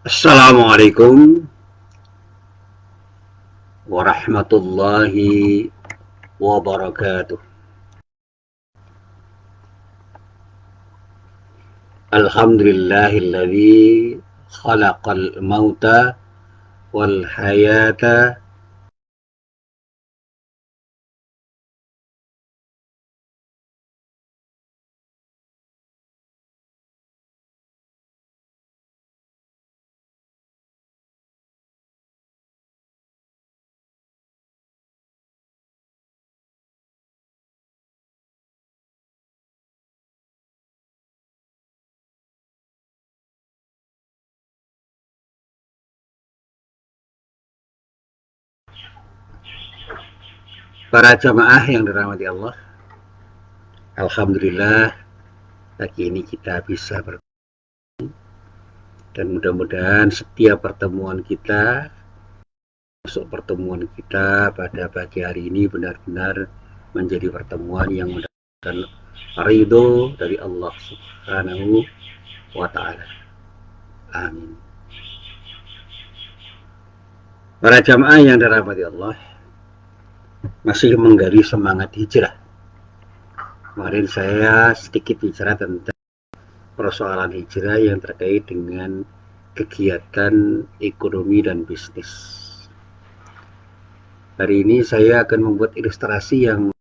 Assalamualaikum warahmatullahi wabarakatuh. Alhamdulillahilladzi khalaqal mauta wal hayata para jamaah yang dirahmati Allah. Alhamdulillah pagi ini kita bisa bertemu dan mudah-mudahan setiap pertemuan kita masuk pertemuan kita pada pagi hari ini benar-benar menjadi pertemuan yang mendapatkan ridho dari Allah Subhanahu wa taala. Amin. Para jamaah yang dirahmati Allah, masih menggali semangat hijrah. Kemarin saya sedikit bicara tentang persoalan hijrah yang terkait dengan kegiatan ekonomi dan bisnis. Hari ini saya akan membuat ilustrasi yang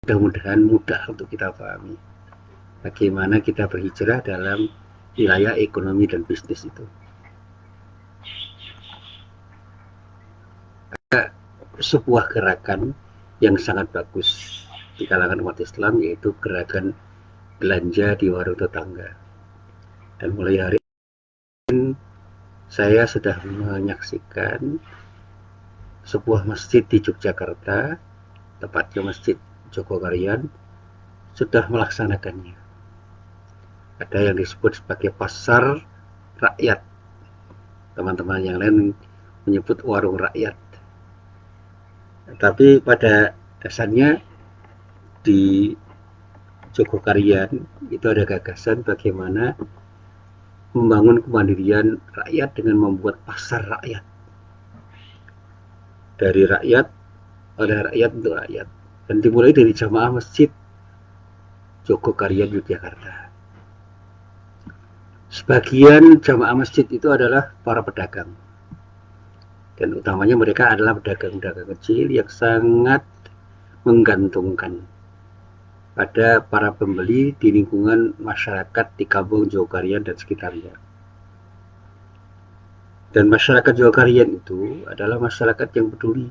mudah-mudahan mudah untuk kita pahami. Bagaimana kita berhijrah dalam wilayah ekonomi dan bisnis itu. Ada sebuah gerakan yang sangat bagus di kalangan umat Islam, yaitu gerakan belanja di warung tetangga. Dan mulai hari ini saya sudah menyaksikan sebuah masjid di Yogyakarta, tepatnya Masjid Jogokarian, sudah melaksanakannya. Ada yang disebut sebagai pasar rakyat. Teman-teman yang lain menyebut warung rakyat. Tapi pada dasarnya di Jogokarian itu ada gagasan bagaimana membangun kemandirian rakyat dengan membuat pasar rakyat. Dari rakyat, oleh rakyat untuk rakyat. Dan dimulai dari jamaah masjid Jogokarian Yogyakarta. Sebagian jamaah masjid itu adalah para pedagang. Dan utamanya mereka adalah pedagang-pedagang kecil yang sangat menggantungkan pada para pembeli di lingkungan masyarakat di kampung Jogokarian dan sekitarnya. Dan masyarakat Jogokarian itu adalah masyarakat yang peduli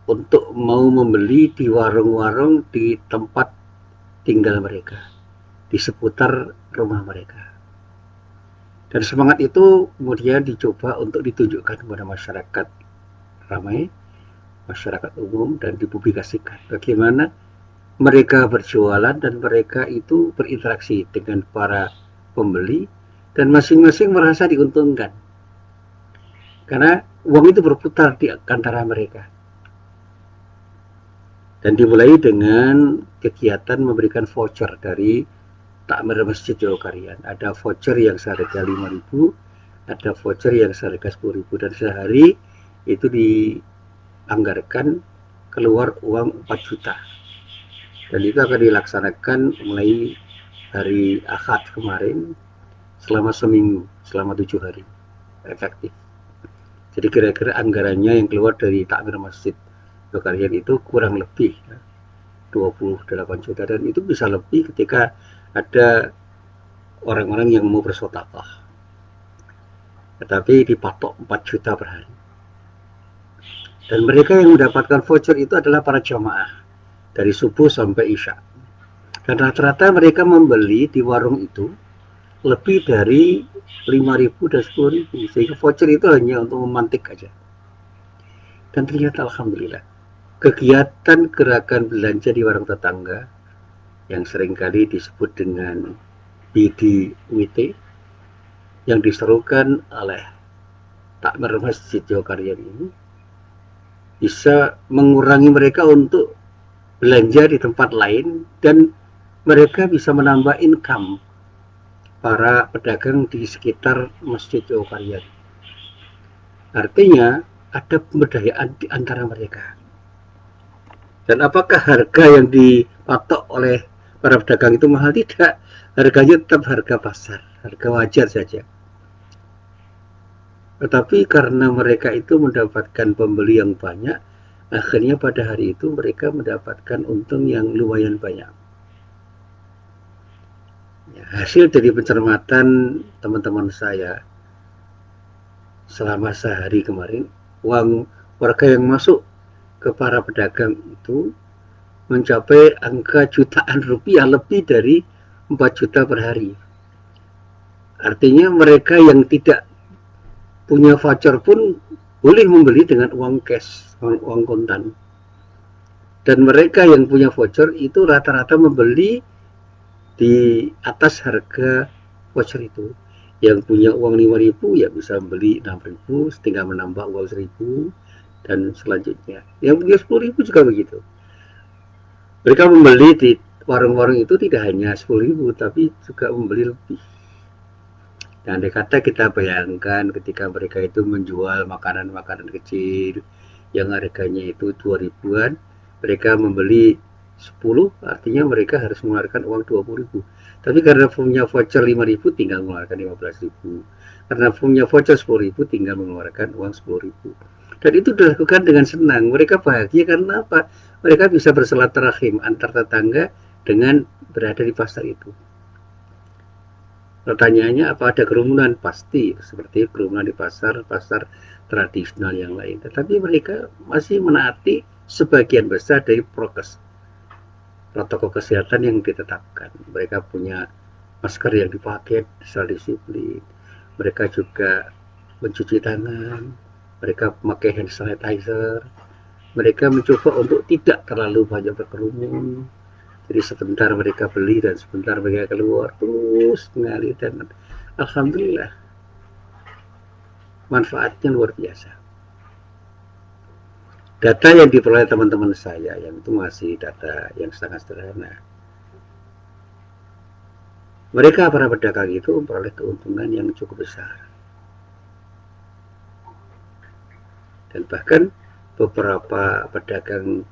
untuk mau membeli di warung-warung di tempat tinggal mereka, di seputar rumah mereka. Dan semangat itu kemudian dicoba untuk ditunjukkan kepada masyarakat ramai, masyarakat umum, dan dipublikasikan bagaimana mereka berjualan dan mereka itu berinteraksi dengan para pembeli dan masing-masing merasa diuntungkan karena uang itu berputar di antara mereka. Dan dimulai dengan kegiatan memberikan voucher dari takmir Masjid Jogokarian. Ada voucher yang seharga 5.000, ada voucher yang seharga 10.000, dan sehari itu dianggarkan keluar uang 4 juta. Dan itu akan dilaksanakan mulai hari Ahad kemarin selama seminggu, selama 7 hari efektif. Jadi kira-kira anggarannya yang keluar dari takmir Masjid Jogokarian itu kurang lebih 28 juta, dan itu bisa lebih ketika ada orang-orang yang mau bersedekah. Tetapi dipatok 4 juta per hari. Dan mereka yang mendapatkan voucher itu adalah para jamaah dari subuh sampai isya. Dan rata-rata mereka membeli di warung itu lebih dari 5.000 dan 10.000, sehingga voucher itu hanya untuk memantik aja. Dan ternyata alhamdulillah, kegiatan gerakan belanja di warung tetangga yang seringkali disebut dengan BDWT yang diserukan oleh takmir Masjid Jogokarian ini bisa mengurangi mereka untuk belanja di tempat lain, dan mereka bisa menambah income para pedagang di sekitar Masjid Jogokarian. Artinya ada pemberdayaan di antara mereka. Dan apakah harga yang dipatok oleh para pedagang itu mahal? Tidak. Harganya tetap harga pasar, harga wajar saja. Tetapi karena mereka itu mendapatkan pembeli yang banyak, akhirnya pada hari itu mereka mendapatkan untung yang lumayan banyak. Ya, hasil dari pencermatan teman-teman saya selama sehari kemarin, uang warga yang masuk ke para pedagang itu mencapai angka jutaan rupiah, lebih dari 4 juta per hari. Artinya mereka yang tidak punya voucher pun boleh membeli dengan uang cash, uang kontan. Dan mereka yang punya voucher itu rata-rata membeli di atas harga voucher itu. Yang punya uang 5.000 ya bisa beli 6.000, tinggal menambah uang 1.000 dan selanjutnya. Yang punya 10.000 juga begitu. Mereka membeli di warung-warung itu tidak hanya 10.000 tapi juga membeli lebih. Dan andai kata kita bayangkan ketika mereka itu menjual makanan-makanan kecil yang harganya itu 2.000-an, mereka membeli 10, artinya mereka harus mengeluarkan uang 20.000. Tapi karena punya voucher 5.000 tinggal mengeluarkan 15.000. Karena punya voucher 10.000 tinggal mengeluarkan uang 10.000. Dan itu dilakukan dengan senang. Mereka bahagia karena apa? Mereka bisa bersilaturahim antar tetangga dengan berada di pasar itu. Pertanyaannya, apa ada kerumunan? Pasti, seperti kerumunan di pasar-pasar tradisional yang lain. Tetapi mereka masih menaati sebagian besar dari protokol kesehatan yang ditetapkan. Mereka punya masker yang dipakai secara disiplin. Mereka juga mencuci tangan. Mereka memakai hand sanitizer. Mereka mencoba untuk tidak terlalu banyak berkerumun. Jadi sebentar mereka beli dan sebentar mereka keluar terus mengalir, dan alhamdulillah manfaatnya luar biasa. Data yang diperoleh teman-teman saya yang itu masih data yang sangat sederhana. Mereka para pedagang itu memperoleh keuntungan yang cukup besar. Dan bahkan beberapa pedagang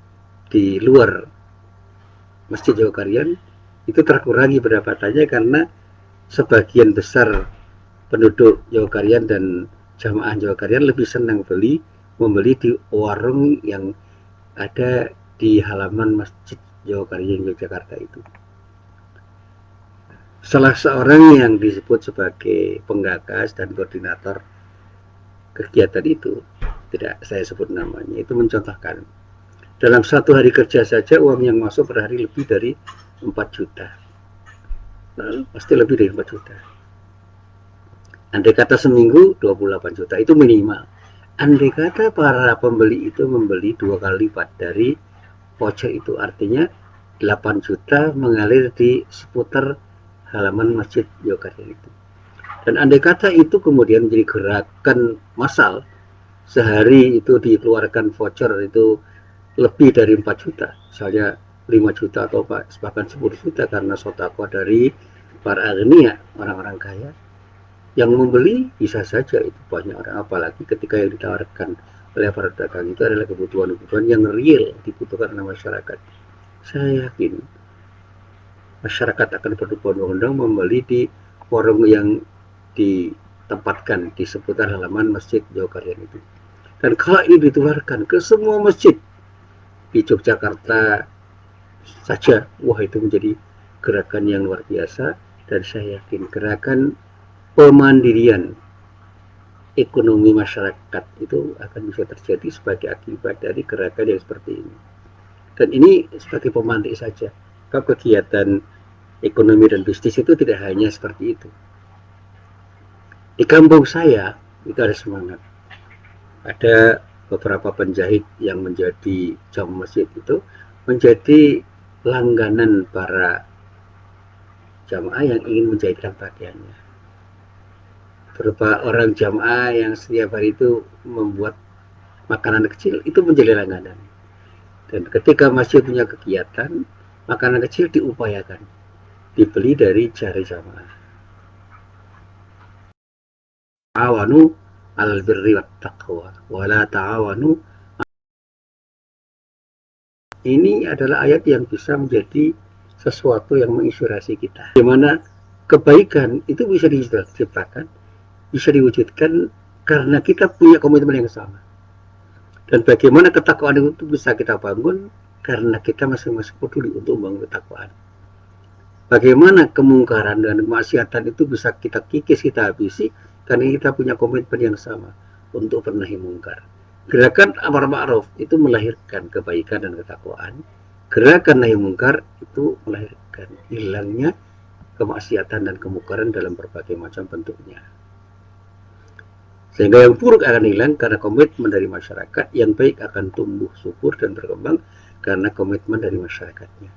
di luar Masjid Jogokarian itu terkurangi pendapatannya karena sebagian besar penduduk Jogokarian dan jamaah Jogokarian lebih senang membeli di warung yang ada di halaman Masjid Jogokarian Yogyakarta itu. Salah seorang yang disebut sebagai penggagas dan koordinator kegiatan itu, tidak saya sebut namanya, itu mencontohkan dalam satu hari kerja saja uang yang masuk per hari lebih dari 4 juta. Nah, pasti lebih dari 4 juta. Andai kata seminggu 28 juta itu minimal. Andai kata para pembeli itu membeli 2 kali lipat dari voucher itu, artinya 8 juta mengalir di seputar halaman Masjid Jogokarian itu. Dan andai kata itu kemudian menjadi gerakan massal, sehari itu dikeluarkan voucher itu lebih dari 4 juta, misalnya 5 juta atau bahkan 10 juta karena sodako dari para agnia, orang-orang kaya. Yang membeli bisa saja itu banyak orang, apalagi ketika yang ditawarkan oleh para pedagang itu adalah kebutuhan-kebutuhan yang real dibutuhkan oleh masyarakat. Saya yakin masyarakat akan berbondong-bondong membeli di warung yang ditempatkan di seputar halaman Masjid Jogokarian itu. Dan kalau ini ditularkan ke semua masjid di Yogyakarta saja, wah itu menjadi gerakan yang luar biasa. Dan saya yakin gerakan pemandirian ekonomi masyarakat itu akan bisa terjadi sebagai akibat dari gerakan yang seperti ini. Dan ini sebagai pemantik saja. Kalau kegiatan ekonomi dan bisnis itu tidak hanya seperti itu. Di kampung saya itu ada semangat. Ada beberapa penjahit yang menjadi jam masjid itu menjadi langganan para jamaah yang ingin menjahitkan pakaiannya. Beberapa orang jamaah yang setiap hari itu membuat makanan kecil itu menjadi langganan. Dan ketika masjid punya kegiatan, makanan kecil diupayakan dibeli dari jari jamaah. ta'awanu 'alal birri wat taqwa wa la ta'awanu. Ini adalah ayat yang bisa menjadi sesuatu yang menginspirasi kita. Bagaimana kebaikan itu bisa diciptakan, bisa diwujudkan karena kita punya komitmen yang sama. Dan bagaimana ketakwaan itu bisa kita bangun karena kita masing-masing peduli untuk membangun ketakwaan. Bagaimana kemungkaran dan kemaksiatan itu bisa kita kikis, kita habisi karena kita punya komitmen yang sama untuk bernahi mungkar. Gerakan amar ma'ruf itu melahirkan kebaikan dan ketakwaan. Gerakan nahi mungkar itu melahirkan hilangnya kemaksiatan dan kemungkaran dalam berbagai macam bentuknya. Sehingga yang buruk akan hilang karena komitmen dari masyarakat, yang baik akan tumbuh subur dan berkembang karena komitmen dari masyarakatnya.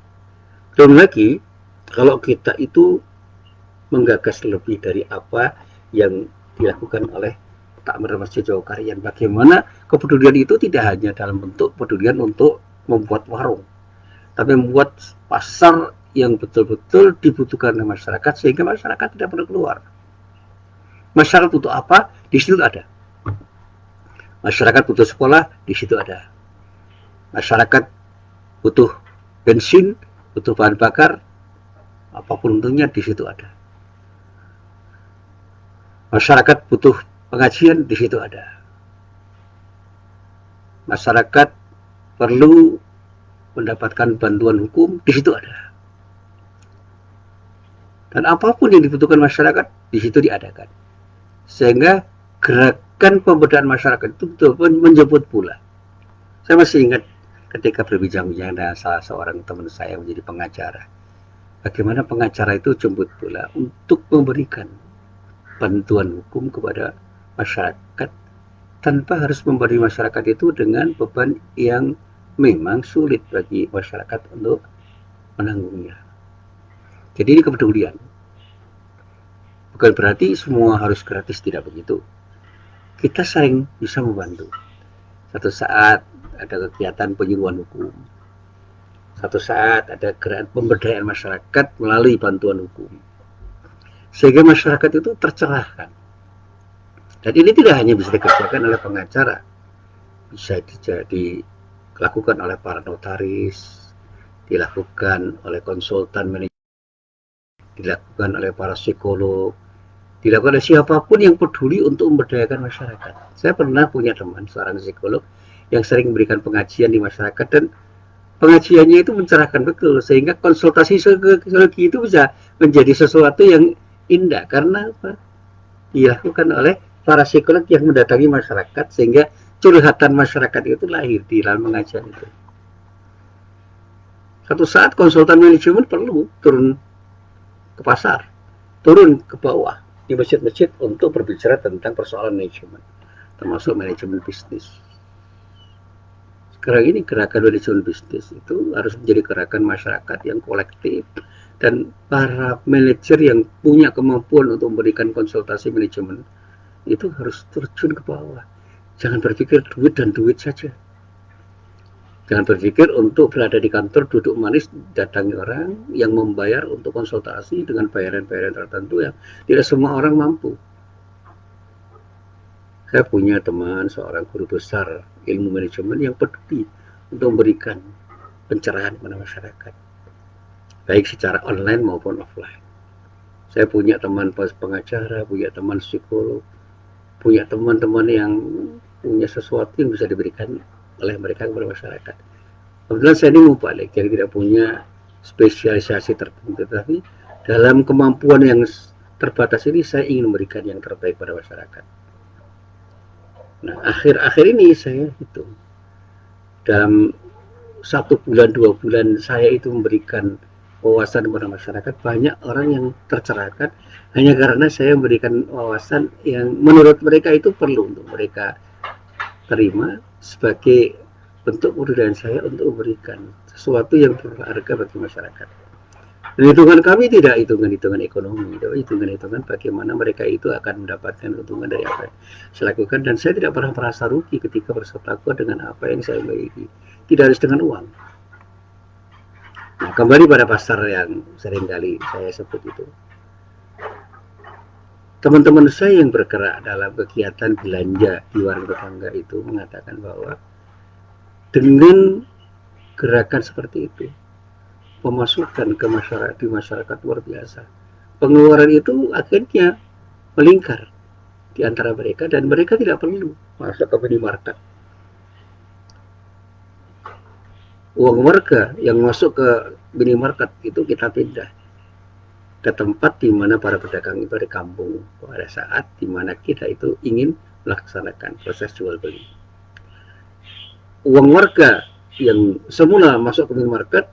Belum lagi, kalau kita itu menggagas lebih dari apa yang dilakukan oleh Takmir Masjid Jogokarian, bagaimana kepedulian itu tidak hanya dalam bentuk pedulian untuk membuat warung, tapi membuat pasar yang betul-betul dibutuhkan oleh masyarakat sehingga masyarakat tidak perlu keluar. Masyarakat butuh apa? Di situ ada. Masyarakat butuh sekolah, di situ ada. Masyarakat butuh bensin, butuh bahan bakar, apapun untungnya di situ ada. Masyarakat butuh pengajian, di situ ada. Masyarakat perlu mendapatkan bantuan hukum, di situ ada. Dan apapun yang dibutuhkan masyarakat, di situ diadakan. Sehingga gerakan pemberdayaan masyarakat itu betul menjemput pula. Saya masih ingat ketika berbincang-bincang dengan salah seorang teman saya menjadi pengacara. Bagaimana pengacara itu jemput pula untuk memberikan bantuan hukum kepada masyarakat tanpa harus memberi masyarakat itu dengan beban yang memang sulit bagi masyarakat untuk menanggungnya. Jadi ini kepedulian. Bukan berarti semua harus gratis, tidak begitu. Kita sering bisa membantu. Satu saat ada kegiatan penyuluhan hukum. Satu saat ada gerakan pemberdayaan masyarakat melalui bantuan hukum. Sehingga masyarakat itu tercerahkan. Dan ini tidak hanya bisa dikerjakan oleh pengacara, bisa dilakukan oleh para notaris, dilakukan oleh konsultan manajemen, dilakukan oleh para psikolog, dilakukan oleh siapapun yang peduli untuk memberdayakan masyarakat. Saya pernah punya teman, seorang psikolog, yang sering memberikan pengajian di masyarakat, dan pengajiannya itu mencerahkan betul, sehingga konsultasi psikologi itu bisa menjadi sesuatu yang indah, karena apa? Dilakukan oleh para psikolog yang mendatangi masyarakat, sehingga curhatan masyarakat itu lahir di dalam pengajian itu. Satu saat konsultan manajemen perlu turun ke pasar, turun ke bawah di masjid-masjid untuk berbicara tentang persoalan manajemen, termasuk manajemen bisnis. Sekarang ini gerakan manajemen bisnis itu harus menjadi gerakan masyarakat yang kolektif, dan para manajer yang punya kemampuan untuk memberikan konsultasi manajemen itu harus terjun ke bawah. Jangan berpikir duit dan duit saja. Jangan berpikir untuk berada di kantor duduk manis datangi orang yang membayar untuk konsultasi dengan bayaran-bayaran tertentu yang tidak semua orang mampu. Saya punya teman seorang guru besar ilmu manajemen yang peduli untuk memberikan pencerahan kepada masyarakat, baik secara online maupun offline. Saya punya teman pengacara, punya teman psikolog, punya teman-teman yang punya sesuatu yang bisa diberikan oleh mereka kepada masyarakat. Kebetulan saya ini mubalik, jadi tidak punya spesialisasi tertentu, tapi dalam kemampuan yang terbatas ini saya ingin memberikan yang terbaik pada masyarakat. Nah, akhir-akhir ini saya hitung, dalam 1 bulan 2 bulan saya itu memberikan wawasan kepada masyarakat, banyak orang yang tercerahkan hanya karena saya memberikan wawasan yang menurut mereka itu perlu untuk mereka terima sebagai bentuk kebudayaan saya untuk memberikan sesuatu yang berharga bagi masyarakat. Dan hitungan kami tidak hitungan-hitungan ekonomi, tapi hitungan-hitungan bagaimana mereka itu akan mendapatkan keuntungan dari apa yang saya lakukan, dan saya tidak pernah merasa rugi ketika bersedekah dengan apa yang saya miliki, tidak harus dengan uang. Nah, kembali pada pasar yang seringkali saya sebut itu. Teman-teman saya yang bergerak dalam kegiatan belanja di warung tetangga itu mengatakan bahwa dengan gerakan seperti itu, pemasukan ke masyarakat di masyarakat luar biasa. Pengeluaran itu akhirnya melingkar di antara mereka dan mereka tidak perlu masuk ke minimarket. Uang warga yang masuk ke minimarket itu kita pindah ke tempat di mana para pedagang itu ada kampung pada saat di mana kita itu ingin melaksanakan proses jual beli. Uang warga yang semula masuk ke minimarket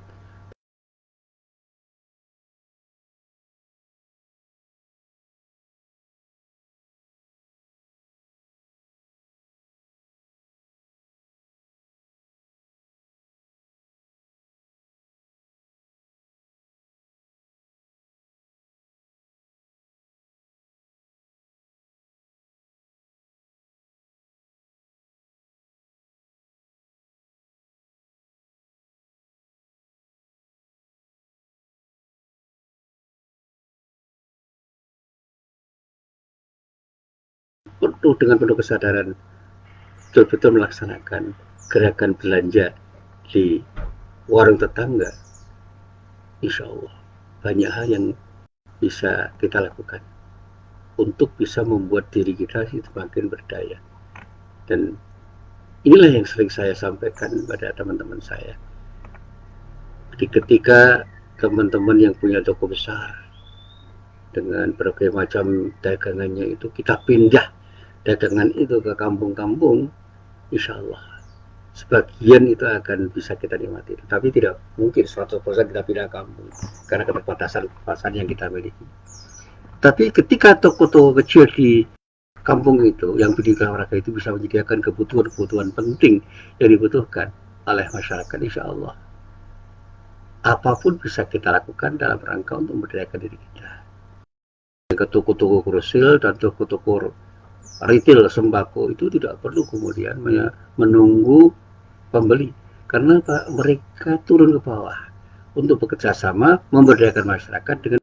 dengan penuh kesadaran betul-betul melaksanakan gerakan belanja di warung tetangga, insya Allah banyak hal yang bisa kita lakukan untuk bisa membuat diri kita semakin berdaya. Dan inilah yang sering saya sampaikan pada teman-teman saya. Jadi ketika teman-teman yang punya toko besar dengan berbagai macam dagangannya itu kita pindah dagangan itu ke kampung-kampung, insya Allah sebagian itu akan bisa kita nikmati. Tapi tidak mungkin 100% kita pindah kampung karena keterbatasan pasar yang kita miliki. Tapi ketika toko-toko kecil di kampung itu yang pendidikan olahraga itu bisa menyediakan kebutuhan-kebutuhan penting yang dibutuhkan oleh masyarakat, insya Allah apapun bisa kita lakukan dalam rangka untuk memberdayakan diri kita. Ke toko-toko grosil dan toko-toko retail sembako itu tidak perlu kemudian menunggu pembeli, karena mereka turun ke bawah untuk bekerja sama memberdayakan masyarakat dengan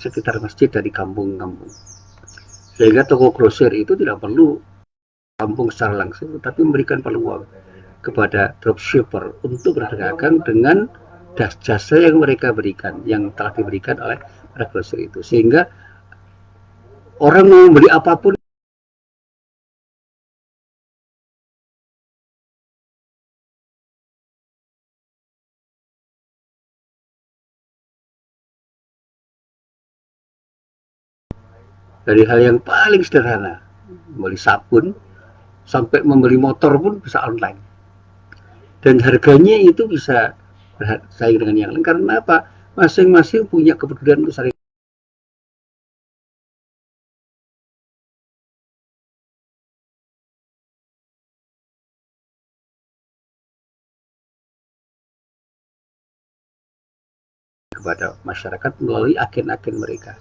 sekitar masjid dari kampung-kampung, sehingga toko grosir itu tidak perlu kampung secara langsung, tapi memberikan peluang kepada dropshipper untuk berdagang dengan jasa yang mereka berikan, yang telah diberikan oleh para grosir itu, sehingga orang mau membeli apapun dari hal yang paling sederhana, membeli sabun sampai membeli motor pun bisa online, dan harganya itu bisa bersaing dengan yang lain. Karena apa? Masing-masing punya kepedulian untuk saling kepada masyarakat melalui agen-agen mereka,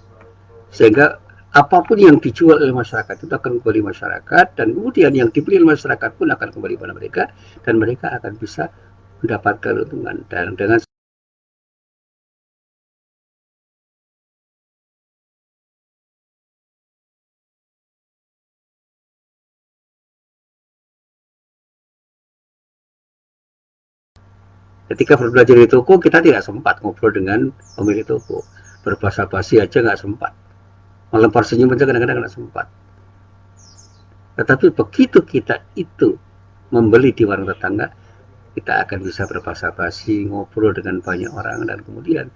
sehingga apapun yang dijual oleh masyarakat itu akan kembali masyarakat, dan kemudian yang dibeli oleh masyarakat pun akan kembali pada mereka, dan mereka akan bisa mendapatkan keuntungan. Dan dengan ketika berbelanja di toko, kita tidak sempat ngobrol dengan pemilik toko, berbahasa basi aja nggak sempat, melempar senyum aja kadang-kadang nggak sempat. Tetapi begitu kita itu membeli di warung tetangga, kita akan bisa berbahasa basi, ngobrol dengan banyak orang, dan kemudian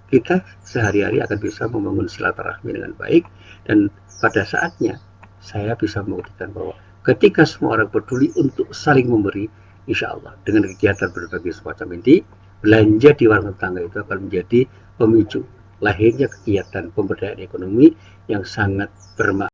kita sehari-hari akan bisa membangun silaturahmi dengan baik. Dan pada saatnya saya bisa membuktikan bahwa ketika semua orang peduli untuk saling memberi, insya Allah dengan kegiatan berbagai semacam ini, belanja di warung tetangga itu akan menjadi pemicu lahirnya kegiatan pemberdayaan ekonomi yang sangat bermakna.